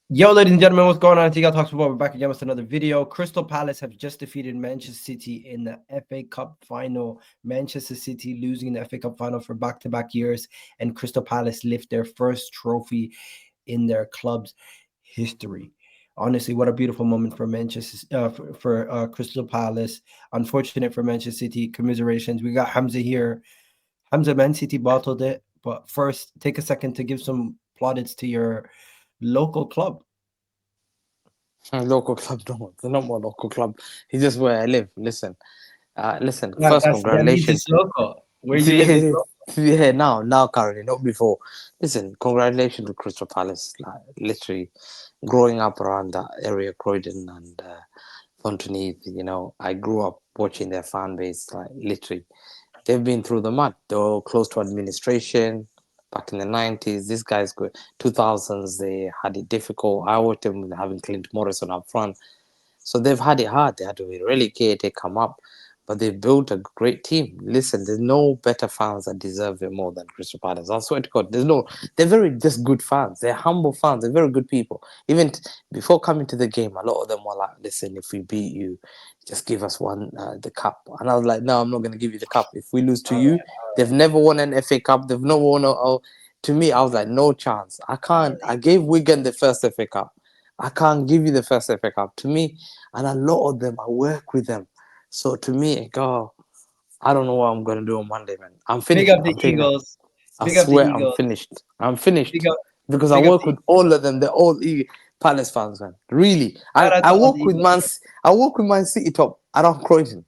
Yo, ladies and gentlemen, what's going on? It's Eagle Talks Football. We're back again with another video. Crystal Palace have just defeated Manchester City in the FA Cup final. Manchester City losing the FA Cup final for back-to-back years, and Crystal Palace lift their first trophy in their club's history. Honestly, what a beautiful moment for Manchester for Crystal Palace. Unfortunate for Manchester City. Commiserations. We got Hamza here. Hamza, Man City bottled it, but first, take a second to give some plaudits to your local club. Local club, no, it's not my local club. It's just where I live. Listen. First, That means congratulations. it's local. Where you live is Yeah, local. yeah, now, currently, not before. Listen, congratulations to Crystal Palace. Like, literally, growing up around that area, Croydon and Fontainebleau, I grew up watching their fan base. Like, literally, they've been through the mud. They were close to administration back in the 90s. These guys, 2000s, they had it difficult. I watched them having Clint Morrison up front. So they've had it hard. They had to be relegated, come up, but they built a great team. Listen, there's no better fans that deserve it more than Crystal Palace. I swear to God, they're very just good fans. They're humble fans. They're very good people. Even before coming to the game, a lot of them were like, listen, if we beat you, just give us the cup. And I was like, no, I'm not going to give you the cup. If we lose to All right, you, they've never won an FA Cup. They've never won to me, I was like, no chance. I can't. I gave Wigan the first FA Cup. I can't give you the first FA Cup. To me, and a lot of them, I work with them. So to me, God, I don't know what I'm gonna do on Monday, man. I'm big finished. up the I'm taking it. Eagles. I Big up the swear, I'm Eagles. finished. I'm Big finished up, because I big up work the with Eagles. all of them. They're all Palace fans, man. Really, Shout out I to all the work with Eagles Man. I work with Man City top around Croydon,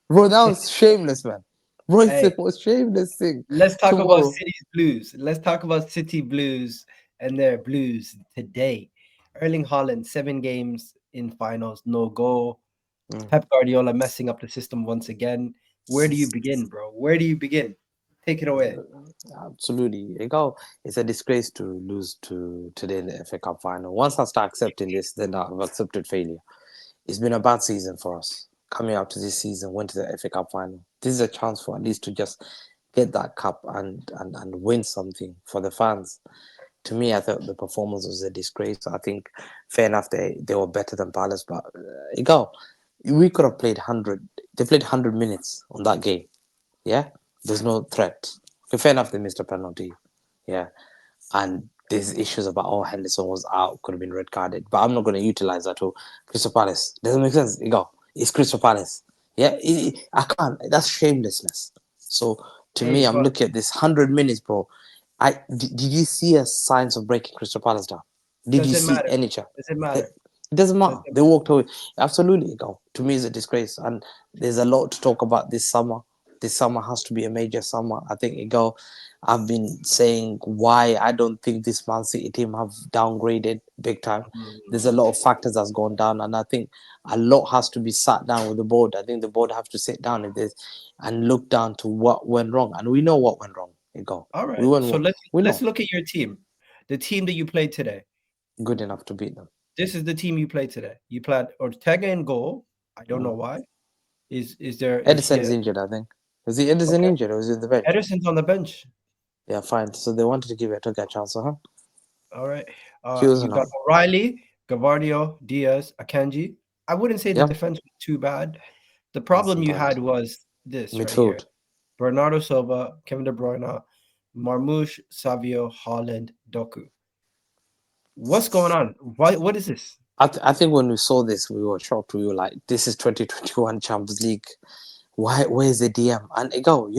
bro. That was shameless, man. Bro, it's fans. the most shameless thing. Let's talk about Tomorrow, City's Blues. Let's talk about City Blues and their Blues today. Erling Haaland, 7 games in finals, no goal. mm, Pep Guardiola messing up the system once again. Where do you begin, bro? Where do you begin? Take it away. absolutely. It's a disgrace to lose to today in the FA Cup final. Once I start accepting this, then I've accepted failure. It's been a bad season for us. Coming out to this season, went to the FA Cup final. This is a chance for at least to just get that cup and win something for the fans. To me, I thought the performance was a disgrace. I think, fair enough, they were better than Palace, but egal. We could have played 100. They played 100 minutes on that game. Yeah, there's no threat. Okay, fair enough, they missed a penalty. Yeah, and there's issues about Henderson was out, could have been red carded, but I'm not going to utilize that to Crystal Palace. Doesn't make sense. You go, it's Crystal Palace. Yeah, I can't. That's shamelessness. So to me, I'm But looking at this 100 minutes, bro. Did you see a signs of breaking Crystal Palace down? Did you doesn't see matter. any chance? Doesn't It matter. doesn't matter. Doesn't They walked away. Absolutely, go. To me, it's a disgrace, and there's a lot to talk about this summer. This summer has to be a major summer. I think it go. I've been saying why I don't think this Man City team have downgraded big time. There's a lot of factors that's gone down, and I think a lot has to be sat down with the board. I think the board have to sit down if there's and look down to what went wrong, and we know what went wrong. It go. All We right. went. So We let's know look at your team. The team that you played today. good enough to beat them. This is the team you played today. You played Ortega in goal. I don't know Mm. why. Is he Edison's a, injured, I think. Was he Edison okay? injured or was he on the bench? Ederson's on the bench. Yeah, fine. So they wanted to give it a chance, huh? All right. He You wasn't got on. O'Reilly, Gavardio, Diaz, Akanji. I wouldn't say the Yep, defense was too bad. The problem wasn't you bad. had was this right here: Midfield. Bernardo Silva, Kevin De Bruyne, Marmoush, Savio, Holland, Doku. What's going on? What is this? I think when we saw this, we were shocked. We were like, this is 2021 Champions League. Where's the DM? And go,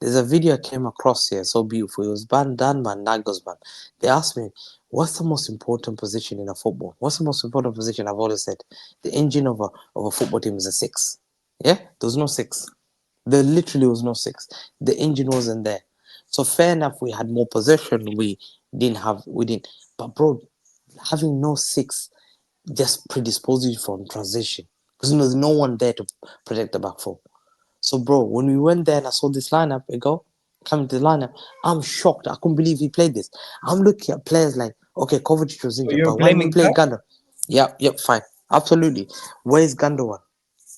there's a video I came across here, so beautiful. It was done by Nagelsmann. They asked me, what's the most important position in a football? What's the most important position? I've always said, the engine of a football team is a six. Yeah? There was no six. There literally was no six. The engine wasn't there. So fair enough, we had more possession. We didn't. But bro, having no six just predisposes you for transition because there's no one there to protect the back four. So, bro, when we went there and I saw this lineup, coming to the lineup, I'm shocked. I couldn't believe he played this. I'm looking at players like, okay, Kovacic was So injured, you're but why didn't we blaming play Pep? Gundogan? Yep, fine. Absolutely. Where's Gundogan?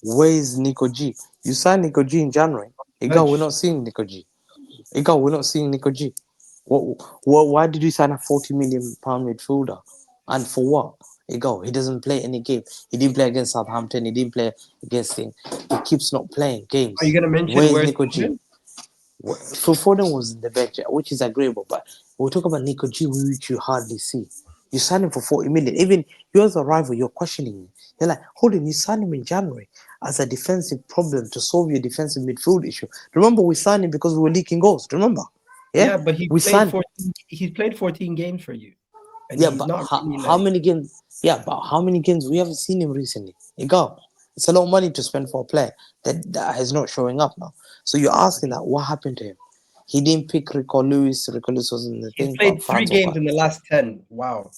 Where's Nico G? You signed Nico G in January. We're Bench. not seeing Nico G. We're not seeing Nico G. Why did you sign a £40 million midfielder? And for what? He doesn't play any game. He didn't play against Southampton. He didn't play against thing. He keeps not playing Are you games. gonna mention Where's where's Nico G? Foden? Phil Foden was in the bench, which is agreeable. But we'll talk about Nico G, which you hardly see. You signed him for 40 million. Even you as a rival, you're questioning him. You're like, hold on, you signed him in January as a defensive problem to solve your defensive midfield issue. Remember, we signed him because we were leaking goals. Remember? Yeah? Yeah, but he We played signed. 14. He's played 14 games for you, and Yeah, he's but not really how like. many games? Yeah, but how many games we haven't seen him recently? Egal. It's a lot of money to spend for a player that is not showing up now. So you're asking that what happened to him? He didn't pick Rico Lewis. Rico Lewis wasn't the He's thing, played but three fans were games quite. in the last 10. Wow.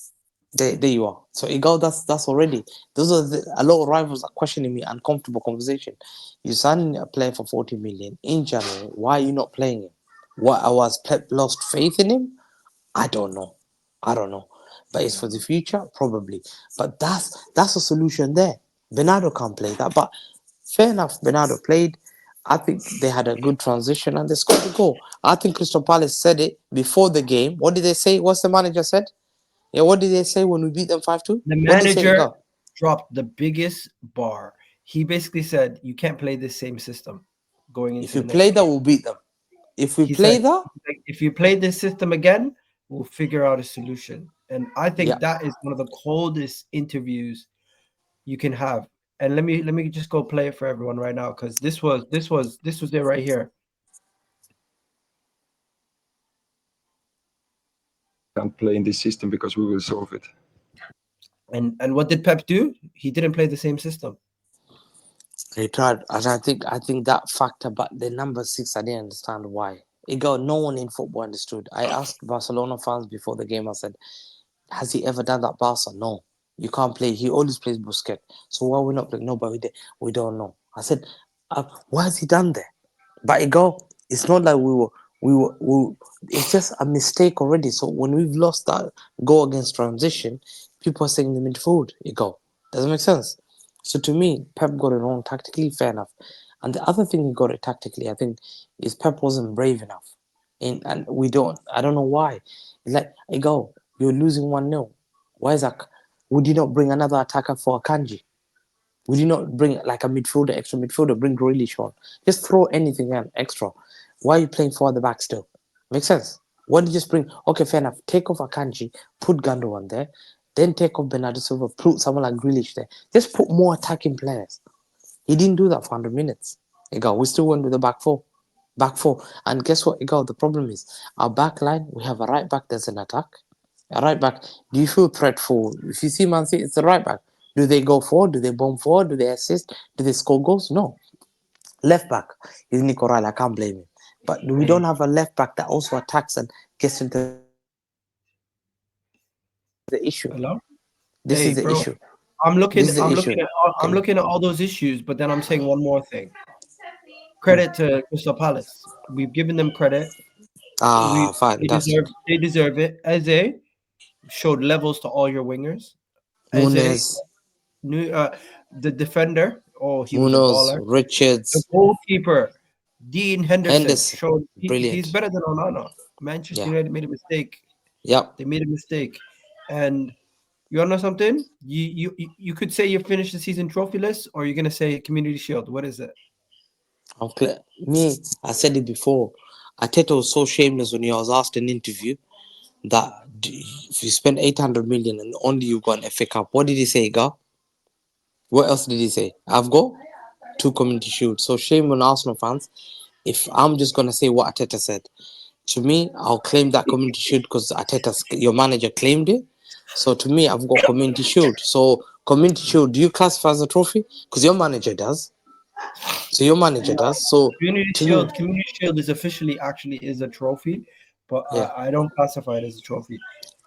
There you are. So Egal, that's already. Those are a lot of rivals are questioning me. Uncomfortable conversation. You signed a player for 40 million in January. Why are you not playing him? What was Pep lost faith in him? I don't know. I don't know. But it's for the future, probably. But that's a solution there. Bernardo can't play that. But fair enough, Bernardo played. I think they had a good transition and they scored a goal. I think Crystal Palace said it before the game. What did they say? What's the manager said? Yeah, what did they say when we beat them 5-2? The What did they say? manager Go. dropped the biggest bar. He basically said, "You can't play this same system going If into you the play next that, game." we'll beat them. If we He said, play that, like, "If you play this system again, we'll figure out a solution." And I yeah. think that is one of the coldest interviews you can have. And let me just go play it for everyone right now because this was it right here. Can't play in this system because we will solve it. And what did Pep do? He didn't play the same system. They tried, and I think that factor, but the number 6, I didn't understand why. It got no one in football understood. I asked Barcelona fans before the game. I said, "Has he ever done that, Barca?" No, you can't play. He always plays Busquets. So why we not playing? No, but we don't know. I said, "Why has he done that?" But it go. It's not like we were. It's just a mistake already. So when we've lost that goal against transition, people are saying the midfield. It go. Doesn't make sense. So to me, Pep got it wrong tactically, fair enough. And the other thing he got it tactically, I think, is Pep wasn't brave enough. And we don't. I don't know why. It's like, hey, go, you're losing 1-0. Why is that? Would you not bring another attacker for Akanji? Would you not bring like a midfielder, extra midfielder, bring Grealish on? Just throw anything in extra. Why are you playing for the back still? Makes sense. Why don't you just bring, okay, fair enough, take off Akanji, put Gando on there, then take off Bernardo Silva, put someone like Grealish there. Just put more attacking players. He didn't do that for 100 minutes. We still went with the back four. Back four. And guess what, the problem is our back line, we have a right back that's an attack. A right back, do you feel threatful? If you see Man City, it's the right back. Do they go forward? Do they bomb forward? Do they assist? Do they score goals? No. Left back is Nico Riley. I can't blame him. But we don't have a left back that also attacks and gets into the issue. Hello? This Hey, is the bro. issue. I'm This looking. is the I'm issue. looking at. I'm Come on. looking at all those issues, but then I'm saying one more thing. Credit to Crystal Palace. We've given them credit. Ah, They fantastic. deserve. They deserve it. Eze showed levels to all your wingers. Eze, Munez, new, the defender. Oh, he was a Munoz, baller. The Richards, goalkeeper, Dean Henderson, Henderson. showed he's Brilliant. better than Onana. Manchester Yeah. United made a mistake. Yep. They made a mistake, and you wanna know something? You could say you finished the season trophyless, or you're gonna say Community Shield. What is it? I'm clear. Me, I said it before. Ateta was so shameless when he was asked in an interview that if you spend 800 million and only you got an FA Cup, what did he say, Ga? What else did he say? I've got 2 community shields. So shame on Arsenal fans. If I'm just gonna say what Ateta said, to me, I'll claim that community shield because your manager claimed it. So to me, I've got community shield. So community shield, do you classify as a trophy? Because your manager does. So your manager No, does. So Community to me, Shield. Community Shield is officially actually is a trophy, but yeah. I don't classify it as a trophy.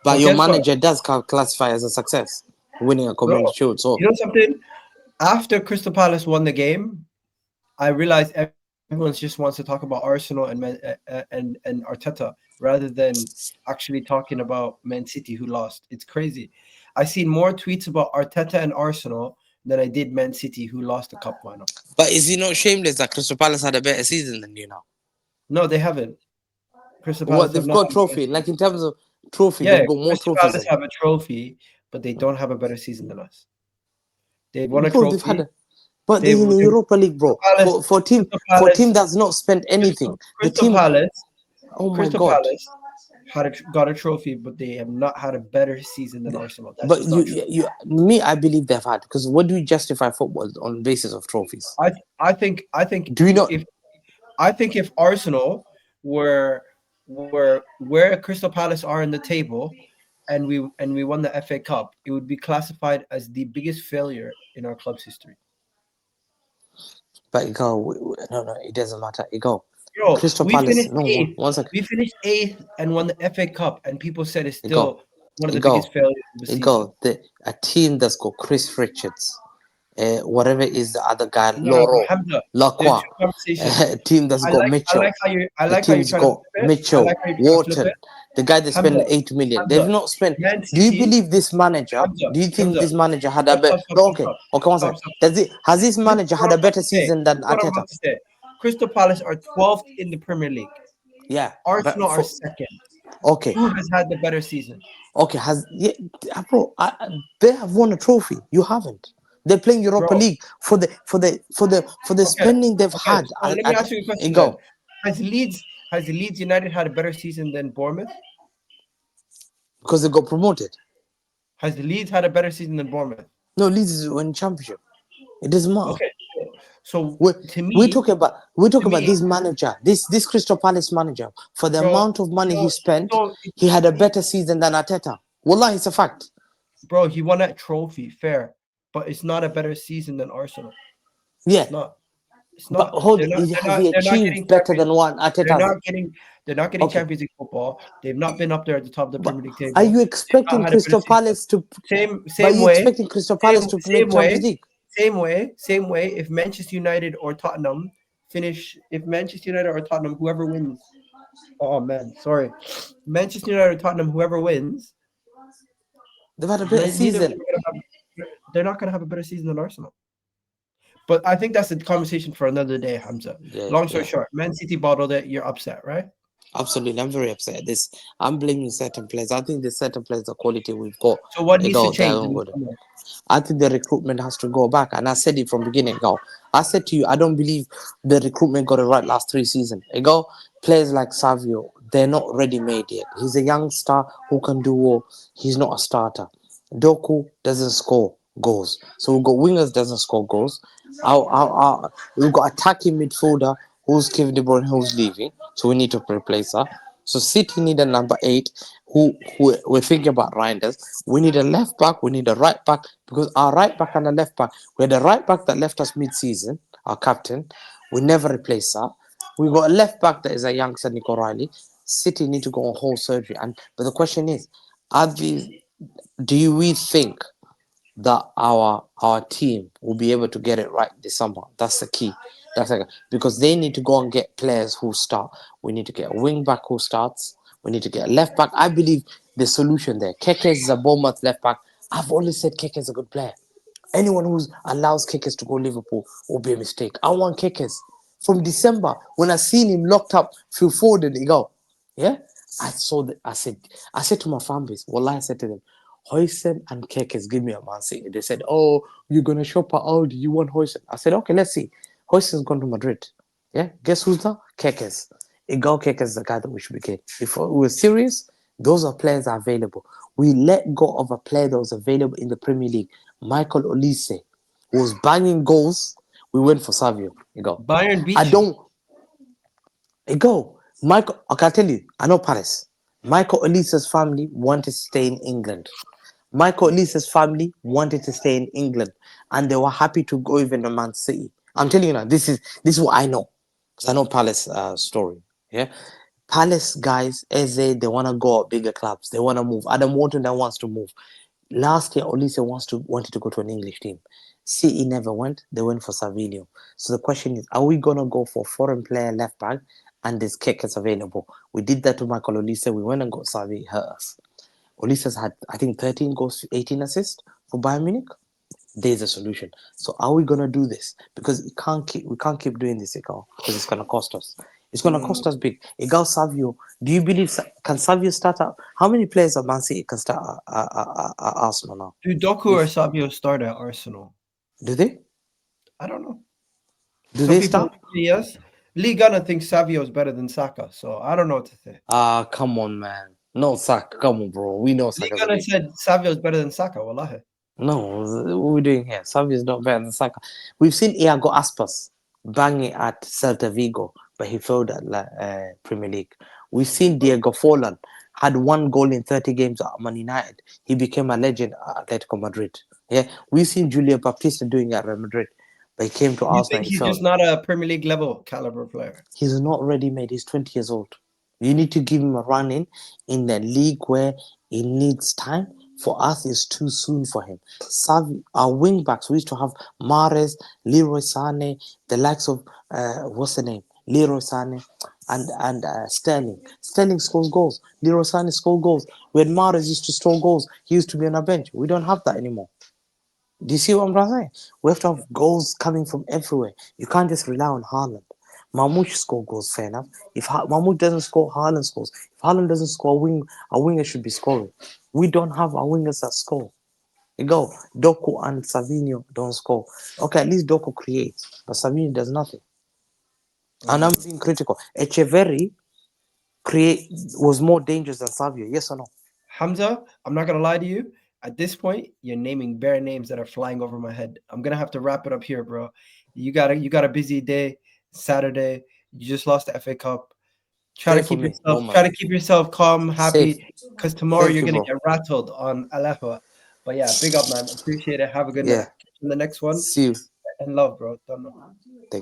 But But your guess what, manager does classify as a success, winning a bro? community shield. So You know something? After Crystal Palace won the game, I realized everyone just wants to talk about Arsenal and Arteta rather than actually talking about Man City who lost. It's crazy. I seen more tweets about Arteta and Arsenal than I did Man City who lost the cup final. but is he not shameless that Crystal Palace had a better season than you now? No, they haven't. Crystal What Palace have they've not got had a better trophy, like season. in terms of trophy, Yeah, they've got more Crystal trophies Palace than you. have a trophy, but they don't have a better season than us. They won a Bro, they've had trophy. a, but they're in the Europa League, bro. Palace, For team Crystal for Palace, team that's not spent anything. The Crystal team, Palace, oh my Crystal god. Palace got a trophy, but they have not had a better season than Arsenal. That's But just not true. me, I believe they've had, because what do we justify football on the basis of trophies? I think Do you not? if Arsenal were where Crystal Palace are in the table, and we won the FA Cup, it would be classified as the biggest failure in our club's history. But no, it doesn't matter. Bro, Crystal we Palace. finished No, eighth. one second. We finished eighth and won the FA Cup, and people said it's It go, still one of it the biggest go, failures of the season. A team that's got Chris Richards, whatever is the other guy, Nah, but Loro, Hamza, there's Lacroix, two conversations. a team that's got I Mitchell. like how you I The like how you're team's trying to got flip it. I Mitchell, like how you're trying to flip Wharton, it. the guy they spent Hamza, 8 million. They've Hamza, not spent. Man Do you City, believe this manager? Hamza, Do you think Hamza. this manager had a Stop, better? stop, stop, No, stop, okay, stop. okay, one Stop, second. stop, stop. Has this This is manager what had a I'm about better to say. season This than is what I'm Arteta? about to say. Crystal Palace are 12th in the Premier League. Yeah, Arsenal but are second. okay, Who has had the better season? okay, bro, they have won a trophy. You haven't. They're playing Europa Bro, League for the okay. spending they've Okay. had. So let me ask you a question then. Go. Has Leeds United had a better season than Bournemouth? Because they got promoted. Has Leeds had a better season than Bournemouth? No, Leeds is winning championship. It doesn't matter. Okay. So We're, to we're me, talking about this manager, this Crystal Palace manager. For the bro, amount of money he spent, so he had a better season than Arteta. Wallah, it's a fact. bro, he won that trophy, fair, but it's not a better season than Arsenal. Yeah. It's not. It's But not. hold, has he They're not achieved getting better Champions. than one They're Arteta's? not getting. They're not getting Okay. Champions League football. They've not been up there at the top of the But Premier League are table. you They've expecting not had a better Crystal season. Palace to? Same But you way. expecting Crystal Palace to make Champions League? Same way. If Manchester United or Tottenham finish, if Manchester United or Tottenham, whoever wins. Oh man, sorry. Manchester United or Tottenham, whoever wins. They've had a better season. They're not going to have a better season than Arsenal. But I think that's a conversation for another day, Hamza. Long story short, Man City bottled it. You're upset, right? Absolutely, I'm very upset. I'm blaming certain players. I think there's certain players, the quality we've got. So what needs to change? I think the recruitment has to go back, and I said it from beginning. I said to you, I don't believe the recruitment got it right last 3 seasons. Players like Savio, they're not ready made yet. He's a young star who can do all. He's not a starter. Doku doesn't score goals, so we've got wingers doesn't score goals. We've got attacking midfielder who's Kevin De Bruyne, who's leaving, so we need to replace her. So City need a number 8 who we're thinking about Reinders. We need a left back, we need a right back, because our right back and a left back, we had a right back that left us mid-season, our captain. We never replaced her. We got a left back that is a youngster, Nick O'Reilly. City need to go on whole surgery. But the question is, do we think that our team will be able to get it right this summer? That's the key. Because they need to go and get players who start. We need to get a wing back who starts. We need to get a left back. I believe the solution there. Kekes is a Bournemouth left back. I've always said Kekes is a good player. Anyone who allows Kekes to go Liverpool will be a mistake. I want Kekes. From December, when I seen him locked up, Phil Foden, he go, yeah. I said to my fan base, I said to them, Hoysen and Kekes, give me a Man City. They said, oh, you're going to shop at Aldi, you want Hoysen. I said, okay, let's see. Hoysen's gone to Madrid. Yeah, guess who's that? Kekes. Egal Kekes is the guy that we should be getting. If we're serious, those are players that are available. We let go of a player that was available in the Premier League, Michael Olise, who was banging goals. We went for Savio. Bayern beat you. Michael, I can tell you, I know Paris. Michael Olise's family wanted to stay in England. Michael Olise's family wanted to stay in England, and they were happy to go even to Man City. I'm telling you now, this is what I know, because I know Palace story. Yeah, Palace guys, Eze, they want to go at bigger clubs. They want to move. Adam Wharton that wants to move. Last year, Olise wanted to go to an English team. City never went. They went for Savinho. So the question is, are we gonna go for foreign player left back and this kick is available? We did that to Michael Olise. We went and got Savi. Hurt us. Olise's had, I think, 13 goals, 18 assists for Bayern Munich. There's a solution. So are we gonna do this? Because we can't keep doing this, because it's gonna cost us. It's going to cost us big. Egal Savio, do you believe can Savio start up? How many players at Man City can start at Arsenal now? Do Doku or Savio start at Arsenal? Do they? I don't know. Do Some they people start? say yes. Lee Gunner thinks Savio is better than Saka, so I don't know what to say. Come on, man. No, Saka. Come on, bro. We know Lee Saka's Gunner elite. said Savio is better than Saka. Wallahi. No, what are we doing here? Savio is not better than Saka. We've seen Iago Aspas banging at Celta Vigo, but he failed at Premier League. We've seen Diego Forlan had 1 goal in 30 games at Man United. He became a legend at Atletico Madrid. Yeah, we've seen Julio Baptista doing it at Real Madrid, but he came to You Arsenal think and he he's failed. just not a Premier League level caliber player? He's not ready made. He's 20 years old. You need to give him a run in the league where he needs time. For us, it's too soon for him. Our wing backs, we used to have Mahrez, Leroy Sané, the likes of what's the name? Leroy Sané and Sterling. Sterling scores goals. Leroy Sané scores goals. When Mahrez used to score goals, he used to be on a bench. We don't have that anymore. Do you see what I'm saying? We have to have goals coming from everywhere. You can't just rely on Haaland. Mahmoud score goals, fair enough. If Mahmoud doesn't score, Haaland scores. If Haaland doesn't score, a winger should be scoring. We don't have our wingers that score. You go, Doku and Savinho don't score. Okay, at least Doku creates, but Savinho does nothing. And I'm being critical. Echeverri was more dangerous than Savio, yes or no? Hamza, I'm not gonna lie to you. At this point, you're naming bare names that are flying over my head. I'm gonna have to wrap it up here, bro. You got a busy day, Saturday. You just lost the FA Cup. Same for me, Try to keep yourself calm, Safe. happy, because tomorrow Thank you're you, gonna bro. get rattled on Aleppo. But yeah, big up, man. Appreciate it. Have a good night. Yeah. In the next one, See you. and love, bro. Don't know. Thank you.